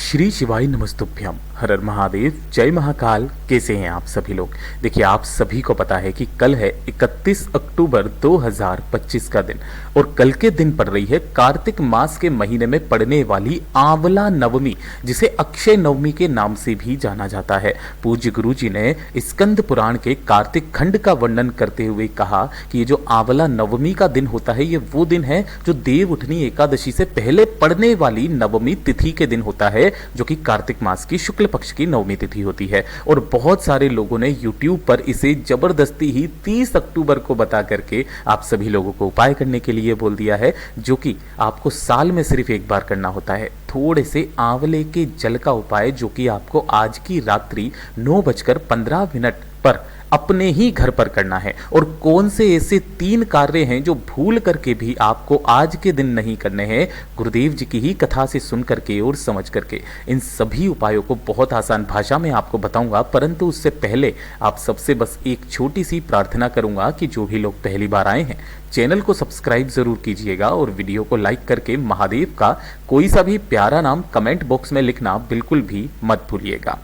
श्री शिवाय नमस्तुभ्यम। हर हर महादेव, जय महाकाल। कैसे हैं आप सभी लोग? देखिए, आप सभी को पता है कि कल है 31 अक्टूबर 2025 का दिन और कल के दिन पड़ रही है कार्तिक मास के महीने में पड़ने वाली आंवला नवमी, जिसे अक्षय नवमी के नाम से भी जाना जाता है। पूज्य गुरु जी ने स्कंद पुराण के कार्तिक खंड का वर्णन करते हुए कहा कि ये जो आंवला नवमी का दिन होता है, ये वो दिन है जो देव उठनी एकादशी से पहले पड़ने वाली नवमी तिथि के दिन होता है, जो कि कार्तिक मास की शुक्ल पक्ष की नवमी तिथि होती है। और बहुत सारे लोगों ने YouTube पर इसे जबरदस्ती ही 30 अक्टूबर को बता करके आप सभी लोगों को उपाय करने के लिए बोल दिया है, जो कि आपको साल में सिर्फ एक बार करना होता है। थोड़े से आंवले के जल का उपाय, जो कि आपको आज की रात्रि 9:15 पर अपने ही घर पर करना है। और कौन से ऐसे 3 कार्य हैं जो भूल करके भी आपको आज के दिन नहीं करने हैं, गुरुदेव जी की ही कथा से सुन करके और समझ करके इन सभी उपायों को बहुत आसान भाषा में आपको बताऊंगा। परंतु उससे पहले आप सबसे बस एक छोटी सी प्रार्थना करूंगा कि जो भी लोग पहली बार आए हैं, चैनल को सब्सक्राइब जरूर कीजिएगा और वीडियो को लाइक करके महादेव का कोई सा भी प्यारा नाम कमेंट बॉक्स में लिखना बिल्कुल भी मत भूलिएगा।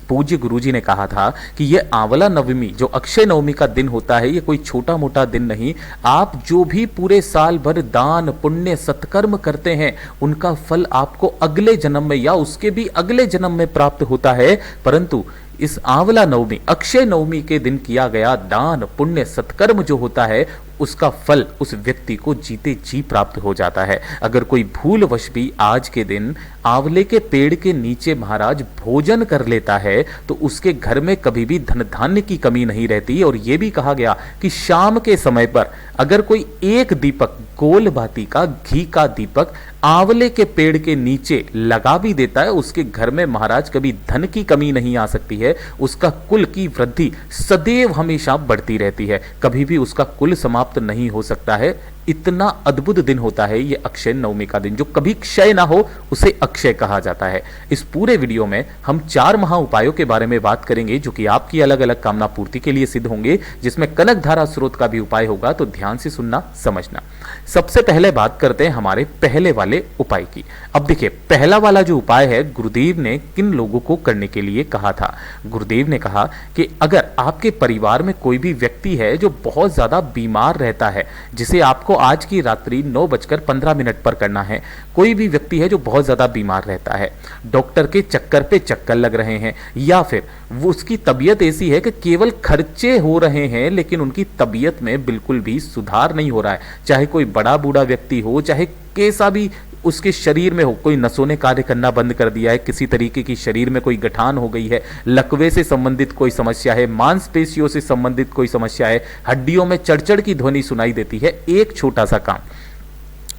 पूज्य गुरुजी ने कहा था कि यह आंवला नवमी जो अक्षय नवमी का दिन होता है, ये कोई छोटा मोटा दिन नहीं। आप जो भी पूरे साल भर दान पुण्य सत्कर्म करते हैं, उनका फल आपको अगले जन्म में या उसके भी अगले जन्म में प्राप्त होता है। परंतु इस आंवला नवमी अक्षय नवमी के दिन किया गया दान पुण्य सत्कर्म जो होता है, उसका फल उस व्यक्ति को जीते जी प्राप्त हो जाता है। अगर कोई भूलवश भी आज के दिन आंवले के पेड़ के नीचे महाराज भोजन कर लेता है, तो उसके घर में कभी भी धन धान्य की कमी नहीं रहती। और यह भी कहा गया कि शाम के समय पर अगर कोई एक दीपक, गोल बाती का घी का दीपक आंवले के पेड़ के नीचे लगा भी देता है, उसके घर में महाराज कभी धन की कमी नहीं आ सकती है। उसका कुल की वृद्धि सदैव हमेशा बढ़ती रहती है, कभी भी उसका कुल समाप्त नहीं हो सकता है। इतना अद्भुत दिन होता है ये अक्षय नवमी का दिन, जो कभी क्षय ना हो उसे अक्षय कहा जाता है। इस पूरे वीडियो में हम 4 महा उपायों के बारे में बात करेंगे, जो कि आपकी अलग अलग कामना पूर्ति के लिए सिद्ध होंगे, जिसमें कनक धारा स्रोत का भी उपाय होगा। तो ध्यान से सुनना, समझना। सबसे पहले बात करते हैं हमारे पहले वाले उपाय की। अब देखिए, पहला वाला जो उपाय है, गुरुदेव ने किन लोगों को करने के लिए कहा था। गुरुदेव ने कहा कि अगर आपके परिवार में कोई भी व्यक्ति है जो बहुत ज्यादा बीमार रहता है, जिसे आपको आज की रात्रि 9:15 पर करना है। कोई भी व्यक्ति है जो बहुत ज्यादा बीमार रहता है, डॉक्टर के चक्कर पे चक्कर लग रहे हैं, या फिर वो उसकी तबीयत ऐसी है कि केवल खर्चे हो रहे हैं लेकिन उनकी तबीयत में बिल्कुल भी सुधार नहीं हो रहा है। चाहे कोई बड़ा बूढ़ा व्यक्ति हो, चाहे कैसा भी उसके शरीर में हो, कोई नसों ने कार्य करना बंद कर दिया है, किसी तरीके की शरीर में कोई गठान हो गई है, लकवे से संबंधित कोई समस्या है, मांसपेशियों से संबंधित कोई समस्या है, हड्डियों में चढ़चढ़ की ध्वनि सुनाई देती है, एक छोटा सा काम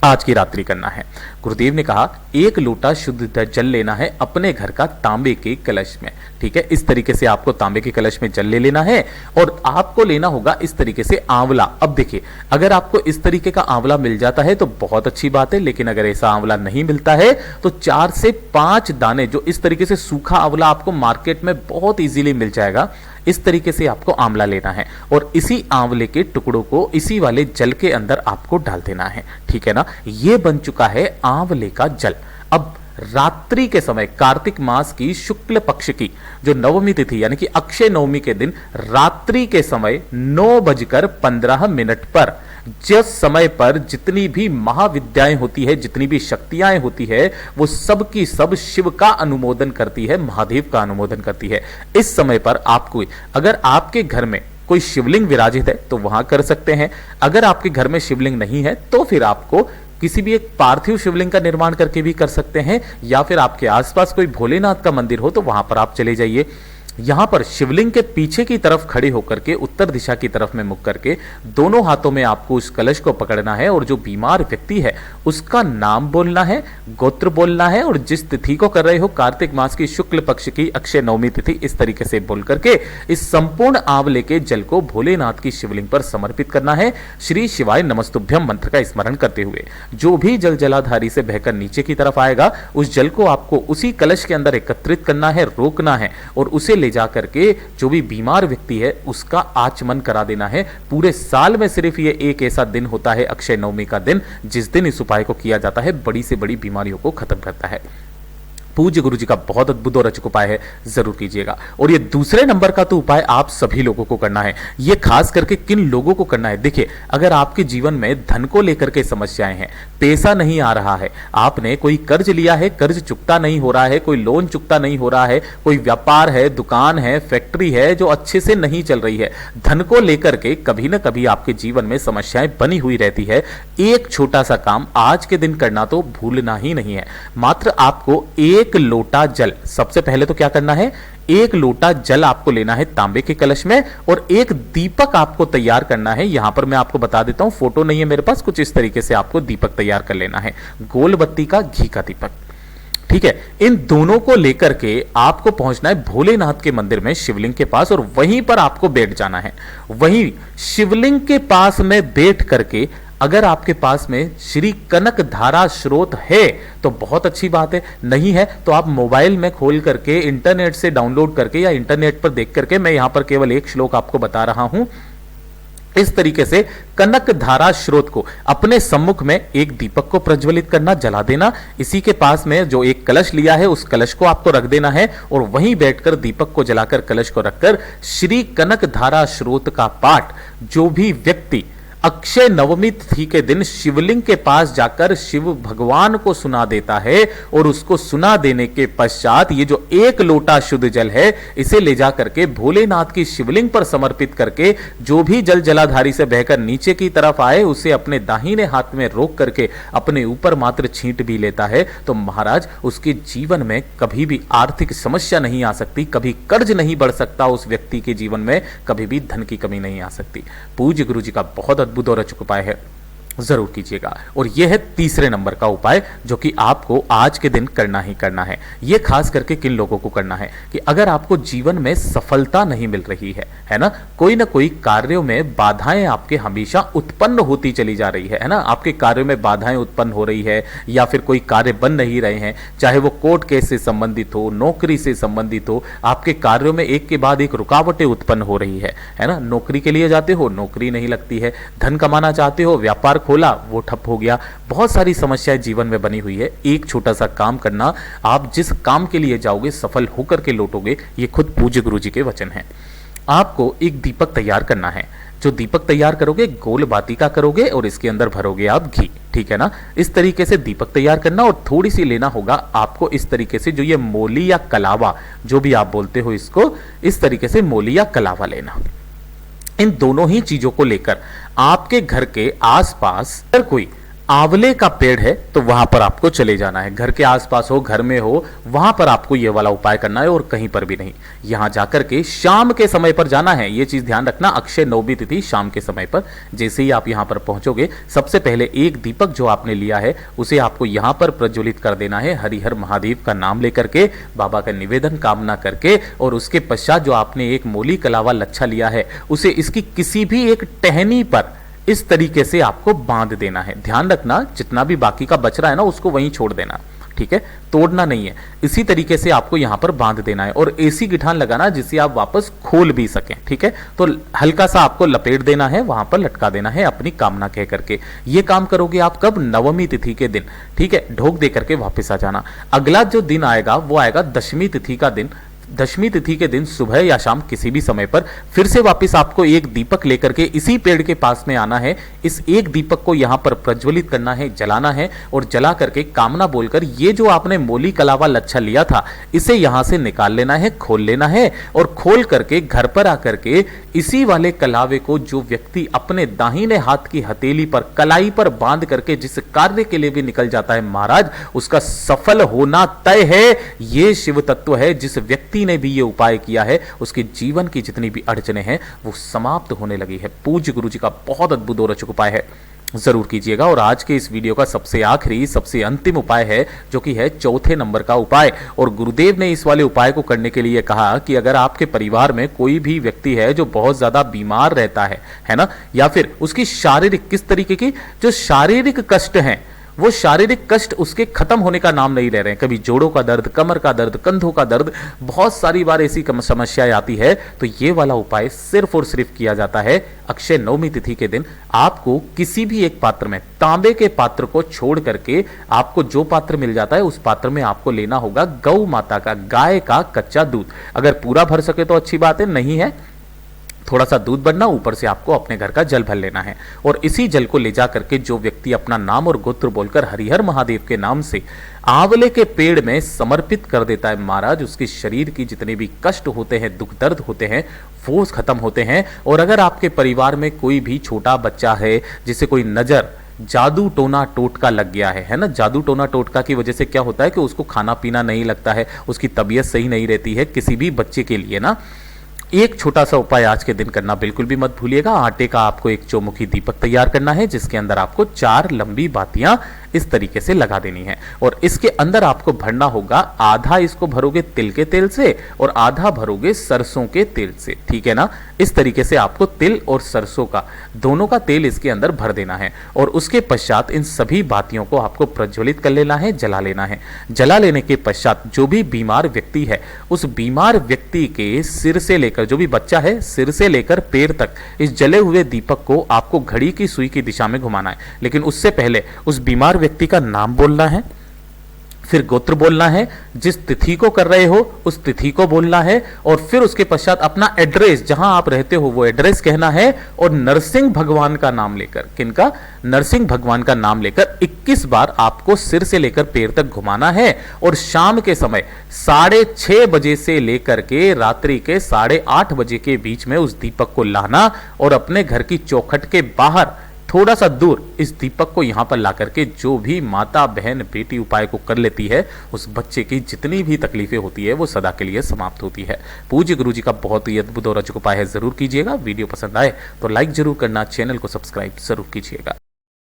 आज की रात्रि करना है। गुरुदेव ने कहा 1 लोटा शुद्ध जल लेना है अपने घर का तांबे के कलश में। ठीक है, इस तरीके से आपको तांबे के कलश में जल ले लेना है और आपको लेना होगा इस तरीके से आंवला। अब देखिए, अगर आपको इस तरीके का आंवला मिल जाता है तो बहुत अच्छी बात है, लेकिन अगर ऐसा आंवला नहीं मिलता है तो 4 से 5 दाने, जो इस तरीके से सूखा आंवला आपको मार्केट में बहुत इजीली मिल जाएगा, इस तरीके से आपको आंवला लेना है और इसी आंवले के टुकड़ों को इसी वाले जल के अंदर आपको डाल देना है। ठीक है ना, ये बन चुका है आंवले का जल। अब रात्रि के समय कार्तिक मास की शुक्ल पक्ष की जो नवमी तिथि यानी कि अक्षय नवमी के दिन रात्रि के समय 9:15 पर, जिस समय पर जितनी भी महाविद्याएं होती है, जितनी भी शक्तियां होती है, वो सब की सब शिव का अनुमोदन करती है, महादेव का अनुमोदन करती है। इस समय पर आपको, अगर आपके घर में कोई शिवलिंग विराजित है तो वहां कर सकते हैं। अगर आपके घर में शिवलिंग नहीं है तो फिर आपको किसी भी एक पार्थिव शिवलिंग का निर्माण करके भी कर सकते हैं, या फिर आपके आसपास कोई भोलेनाथ का मंदिर हो तो वहां पर आप चले जाइए। यहां पर शिवलिंग के पीछे की तरफ खड़े होकर के उत्तर दिशा की तरफ में मुख करके दोनों हाथों में आपको उस कलश को पकड़ना है और जो बीमार व्यक्ति है उसका नाम बोलना है, गोत्र बोलना है और जिस तिथि को कर रहे हो, कार्तिक मास की शुक्ल पक्ष की अक्षय नवमी तिथि, इस तरीके से बोल करके इस संपूर्ण आंवले के जल को भोलेनाथ की शिवलिंग पर समर्पित करना है। श्री शिवाय नमस्तुभ्यम मंत्र का स्मरण करते हुए जो भी जल जलाधारी से बहकर नीचे की तरफ आएगा, उस जल को आपको उसी कलश के अंदर एकत्रित करना है, रोकना है और उसे ले जाकर के जो भी बीमार व्यक्ति है उसका आचमन करा देना है। पूरे साल में सिर्फ ये एक ऐसा दिन होता है अक्षय नवमी का दिन, जिस दिन इस उपाय को किया जाता है, बड़ी से बड़ी बीमारियों को खत्म करता है। पूज्य गुरु जी का बहुत अद्भुत और अचूक उपाय है, जरूर कीजिएगा। और ये दूसरे नंबर का तो उपाय आप सभी लोगों को करना है। ये खास करके किन लोगों को करना है? देखिए, अगर आपके जीवन में धन को लेकर के समस्याएं हैं, पैसा नहीं आ रहा है, आपने कोई कर्ज लिया है, कर्ज चुकता नहीं हो रहा है, कोई लोन चुकता नहीं हो रहा है, कोई व्यापार है, दुकान है, फैक्ट्री है जो अच्छे से नहीं चल रही है, धन को लेकर के कभी ना कभी आपके जीवन में समस्याएं बनी हुई रहती है, एक छोटा सा काम आज के दिन करना तो भूलना ही नहीं है। मात्र आपको एक लोटा जल, सबसे पहले तो क्या करना है, एक लोटा जल आपको लेना है तांबे के कलश में, और एक दीपक आपको तैयार करना है। यहां पर मैं आपको बता देता हूं, फोटो नहीं है मेरे पास, कुछ इस तरीके से आपको दीपक तैयार कर लेना है, गोल बत्ती का, घी का दीपक, ठीक है। इन दोनों को लेकर के आपको पहुंचना है भोलेनाथ के मंदिर में, शिवलिंग के पास, और वहीं पर आपको बैठ जाना है। वहीं शिवलिंग के पास में बैठ करके अगर आपके पास में श्री कनक धारा स्रोत है तो बहुत अच्छी बात है, नहीं है तो आप मोबाइल में खोल करके इंटरनेट से डाउनलोड करके या इंटरनेट पर देख करके, मैं यहां पर केवल एक श्लोक आपको बता रहा हूं, इस तरीके से कनक धारा स्रोत को अपने सम्मुख में एक दीपक को प्रज्वलित करना, जला देना। इसी के पास में जो एक कलश लिया है उस कलश को आपको रख देना है, और वहीं बैठकर दीपक को जलाकर कलश को रखकर श्री कनक धारा स्रोत का पाठ जो भी व्यक्ति अक्षय नवमी तिथि के दिन शिवलिंग के पास जाकर शिव भगवान को सुना देता है, और उसको सुना देने के पश्चात ये जो एक लोटा शुद्ध जल है इसे ले जा करके भोलेनाथ की शिवलिंग पर समर्पित करके, जो भी जल जलाधारी से बहकर नीचे की तरफ आए उसे अपने दाहिने हाथ में रोक करके अपने ऊपर मात्र छींट भी लेता है, तो महाराज उसके जीवन में कभी भी आर्थिक समस्या नहीं आ सकती, कभी कर्ज नहीं बढ़ सकता, उस व्यक्ति के जीवन में कभी भी धन की कमी नहीं आ सकती। पूज्य गुरु जी का बहुत अद्भुत और अचूक उपाय है, जरूर कीजिएगा। और यह है तीसरे नंबर का उपाय जो कि आपको आज के दिन करना ही करना है। यह खास करके किन लोगों को करना है कि अगर आपको जीवन में सफलता नहीं मिल रही है ना, कोई ना कोई कार्यों में बाधाएं आपके हमेशा उत्पन्न होती चली जा रही है ना, आपके कार्यों में बाधाएं उत्पन्न हो रही है, या फिर कोई कार्य बन नहीं रहे हैं, चाहे वो कोर्ट केस से संबंधित हो, नौकरी से संबंधित हो, आपके कार्यों में एक के बाद एक रुकावटें उत्पन्न हो रही है ना। नौकरी के लिए जाते हो, नौकरी नहीं लगती है, धन कमाना चाहते हो, व्यापार खोला वो ठप हो गया, बहुत सारी समस्याएं जीवन में बनी हुई है। एक छोटा सा काम करना, आप जिस काम के लिए जाओगे सफल होकर के लौटोगे, ये खुद पूज्य गुरु जी के वचन हैं। आपको एक दीपक तैयार करना है, जो दीपक तैयार करोगे गोल बाती का करोगे और इसके अंदर भरोगे आप घी, ठीक है ना। इस तरीके से दीपक तैयार करना, और थोड़ी सी लेना होगा आपको इस तरीके से, जो ये मोली या कलावा जो भी आप बोलते हो इसको, इस तरीके से मोली या कलावा लेना। इन दोनों ही चीजों को लेकर आपके घर के आसपास अगर कोई आंवले का पेड़ है तो वहां पर आपको चले जाना है। घर के आसपास हो, घर में हो, वहां पर आपको यह वाला उपाय करना है, और कहीं पर भी नहीं। यहां जाकर के शाम के समय पर जाना है, यह चीज ध्यान रखना, अक्षय नवमी तिथि शाम के समय पर। जैसे ही आप यहां पर पहुंचोगे, सबसे पहले एक दीपक जो आपने लिया है उसे आपको यहां पर प्रज्वलित कर देना है, हरिहर महादेव का नाम लेकर के, बाबा का निवेदन कामना करके, और उसके पश्चात जो आपने एक मोली कलावा लच्छा लिया है उसे इसकी किसी भी एक टहनी पर इस तरीके से आपको बांध देना है। ध्यान रखना, जितना भी बाकी का बच रहा है ना उसको वहीं छोड़ देना, ठीक है, तोड़ना नहीं है। इसी तरीके से आपको यहां पर बांध देना है, और ऐसी गिठान लगाना जिसे आप वापस खोल भी सकें, ठीक है। तो हल्का सा आपको लपेट देना है, वहां पर लटका देना है अपनी कामना कह करके। ये काम करोगे आप कब? नवमी तिथि के दिन, ठीक है। ढोक दे करके वापस आ जाना। अगला जो दिन आएगा वो आएगा दशमी तिथि का दिन। दशमी तिथि के दिन सुबह या शाम किसी भी समय पर फिर से वापस आपको एक दीपक लेकर के इसी पेड़ के पास में आना है। इस एक दीपक को यहां पर प्रज्वलित करना है, जलाना है, और जला करके कामना बोलकर ये जो आपने मोली कलावा लच्छा लिया था इसे यहां से निकाल लेना है, खोल लेना है, और खोल करके घर पर आकर के इसी वाले कलावे को जो व्यक्ति अपने दाहिने हाथ की हथेली पर कलाई पर बांध करके जिस कार्य के लिए भी निकल जाता है महाराज, उसका सफल होना तय है। ये शिव तत्व है, जिस व्यक्ति ने भी ये उपाय किया है उसके जीवन की जितनी भी अड़चने हैं वो समाप्त होने लगी है। पूज्य गुरु जी का बहुत अद्भुत और अचूक उपाय है, जरूर कीजिएगा। और आज के इस वीडियो का सबसे आखिरी, सबसे अंतिम उपाय है जो कि है चौथे नंबर का उपाय। और गुरुदेव ने इस वाले उपाय को करने के लिए कहा कि अगर आपके परिवार में कोई भी व्यक्ति है जो बहुत ज्यादा बीमार रहता है ना, या फिर उसकी शारीरिक, किस तरीके की, जो शारीरिक कष्ट हैं वो शारीरिक कष्ट उसके खत्म होने का नाम नहीं ले रहे हैं। कभी जोड़ों का दर्द, कमर का दर्द, कंधों का दर्द, बहुत सारी बार ऐसी समस्याएं आती है, तो ये वाला उपाय सिर्फ और सिर्फ किया जाता है अक्षय नवमी तिथि के दिन। आपको किसी भी एक पात्र में, तांबे के पात्र को छोड़ करके आपको जो पात्र मिल जाता है उस पात्र में आपको लेना होगा गौ माता का, गाय का कच्चा दूध। अगर पूरा भर सके तो अच्छी बात है, नहीं है थोड़ा सा दूध भरना, ऊपर से आपको अपने घर का जल भर लेना है। और इसी जल को ले जा करके जो व्यक्ति अपना नाम और गोत्र बोलकर हरिहर महादेव के नाम से आंवले के पेड़ में समर्पित कर देता है महाराज, उसके शरीर की जितने भी कष्ट होते हैं, दुख दर्द होते हैं, वो खत्म होते हैं। और अगर आपके परिवार में कोई भी छोटा बच्चा है जिसे कोई नजर, जादू टोना टोटका लग गया है ना, जादू टोना टोटका की वजह से क्या होता है कि उसको खाना पीना नहीं लगता है, उसकी तबीयत सही नहीं रहती है, किसी भी बच्चे के लिए ना, एक छोटा सा उपाय आज के दिन करना बिल्कुल भी मत भूलिएगा। आटे का आपको एक चौमुखी दीपक तैयार करना है, जिसके अंदर आपको 4 लंबी बातियां इस तरीके से लगा देनी है। और इसके अंदर आपको भरना होगा, आधा इसको भरोगे तिल के तेल से और आधा भरोगे सरसों के तेल से, ठीक है ना। इस तरीके से आपको तिल और सरसों का, दोनों का तेल इसके अंदर भर देना है। और उसके पश्चात इन सभी बातियों को आपको प्रज्वलित कर लेना है, जला लेना है। जला लेने के पश्चात जो भी बीमार व्यक्ति है, उस बीमार व्यक्ति के सिर से लेकर, जो भी बच्चा है सिर से लेकर पैर तक, इस जले हुए दीपक को आपको घड़ी की सुई की दिशा में घुमाना है। लेकिन उससे पहले उस बीमार व्यक्ति का नाम बोलना है, फिर गोत्र बोलना है, जिस तिथि को कर रहे हो उस तिथि को बोलना है, और फिर उसके पश्चात अपना एड्रेस, जहां आप रहते हो वो एड्रेस कहना है, और नरसिंह भगवान का नाम लेकर, किनका, नरसिंह भगवान का नाम लेकर 21 बार आपको सिर से लेकर पैर तक घुमाना है। और शाम के समय 6:30 बजे से लेकर के रात्रि के 8:30 बजे के बीच में उस दीपक को लाना और अपने घर की चौखट के बाहर थोड़ा सा दूर इस दीपक को यहां पर ला करके, जो भी माता बहन बेटी उपाय को कर लेती है, उस बच्चे की जितनी भी तकलीफें होती है वो सदा के लिए समाप्त होती है। पूज्य गुरु जी का बहुत ही अद्भुत और अचूक उपाय है, जरूर कीजिएगा। वीडियो पसंद आए तो लाइक जरूर करना, चैनल को सब्सक्राइब जरूर कीजिएगा।